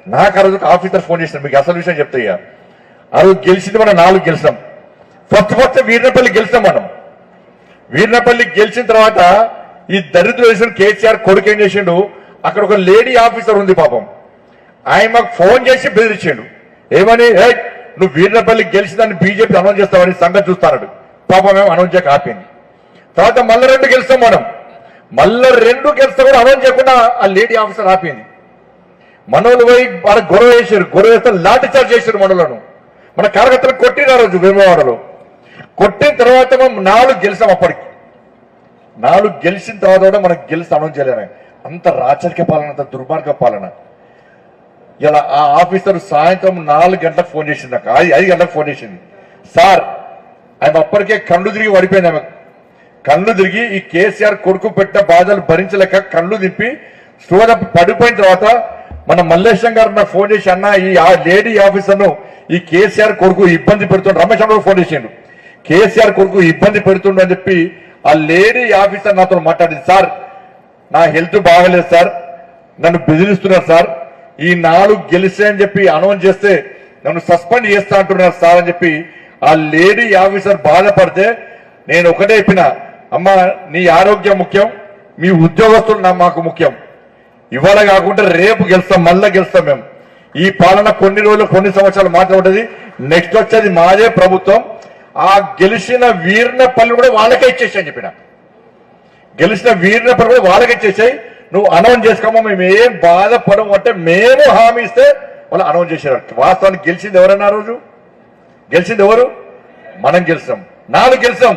నాకు ఆ రోజు ఆఫీసర్ ఫోన్ చేసిన మీకు అసలు విషయం చెప్తాయ్యా ఆ రోజు గెలిచింది మనం 4 గెలిచినాం ఫస్ట్ వీర్నపల్లి గెలిచినాం మనం వీర్నపల్లి గెలిచిన తర్వాత ఈ దరిద్ర వేసిన కేసీఆర్ కొడుకు ఏం చేసిండు అక్కడ ఒక లేడీ ఆఫీసర్ ఉంది పాపం ఆయన మాకు ఫోన్ చేసి బెదిరించాడు ఏమని నువ్వు వీర్నపల్లి గెలిచిందని బీజేపీ అనౌన్స్ చేస్తామని సంగతి చూస్తాడు పాపం మేము అనౌన్స్ చేయక ఆపింది తర్వాత మళ్ళీ 2 గెలుస్తాం మనం మళ్ళీ 2 గెలిస్తే కూడా అనౌన్స్ చేయకుండా ఆ లేడీ ఆఫీసర్ ఆపింది మనోళ్ళు పోయి వాళ్ళ గొడవ వేస్తే లాఠీ చార్జ్ చేశారు మనోళ్ళను మన కార్యకర్తలు కొట్టిన ఆ రోజు వేమవాడలో కొట్టిన తర్వాత మనం 4 గెలిచాం అప్పటికి 4 గెలిచిన తర్వాత కూడా మనకు గెలిచి అనౌన్స్ చేయలేను అంత రాచరిక పాలన అంత దుర్మార్గ పాలన ఇలా ఆ ఆఫీసర్ సాయంత్రం 4 గంటలకు ఫోన్ చేసింది నాకు 5 గంటలకు ఫోన్ చేసింది సార్ ఆయన అప్పటికే కళ్ళు తిరిగి పడిపోయింది ఆమె కళ్ళు తిరిగి ఈ కేసీఆర్ కొడుకు పెట్టిన బాధలు భరించలేక కళ్ళు తిప్పి స్టోర్ పడిపోయిన తర్వాత మన మల్లేశం గారు నాకు ఫోన్ చేసి అన్న ఈ లేడీ ఆఫీసర్ను ఈ కేసీఆర్ కొడుకు ఇబ్బంది పెడుతుండ్రు రమేష్ అన్న ఫోన్ చేసిండు కేసీఆర్ కొడుకు ఇబ్బంది పెడుతుండు అని చెప్పి ఆ లేడీ ఆఫీసర్ నాతో మాట్లాడింది సార్ నా హెల్త్ బాగలేదు సార్ నన్ను బెదిరిస్తున్నారు సార్ ఈ 4 గెలిస్తే అని చెప్పి అనౌన్స్ చేస్తే నన్ను సస్పెండ్ చేస్తా అంటున్నారు సార్ అని చెప్పి ఆ లేడీ ఆఫీసర్ బాధపడితే నేను ఒకటే చెప్పిన అమ్మ నీ ఆరోగ్యం ముఖ్యం మీ ఉద్యోగస్తులు మాకు ముఖ్యం ఇవాళ కాకుండా రేపు గెలుస్తాం మళ్ళా గెలుస్తాం మేము ఈ పాలన కొన్ని రోజులు కొన్ని సంవత్సరాలు మాత్రం ఉంటుంది నెక్స్ట్ వచ్చేది మాదే ప్రభుత్వం ఆ గెలిచిన వీర్నపల్లి కూడా వాళ్ళకే ఇచ్చేసాయని చెప్పిన గెలిచిన వీర్నపల్లి కూడా వాళ్ళకే ఇచ్చేసాయి నువ్వు అనౌన్స్ చేసుకోమా మేము ఏం బాధపడము అంటే మేము హామీ ఇస్తే వాళ్ళు అనౌన్స్ చేశారు వాస్తవానికి గెలిచింది ఎవరన్నా రోజు గెలిచింది ఎవరు మనం గెలిచాం 4 గెలిచాం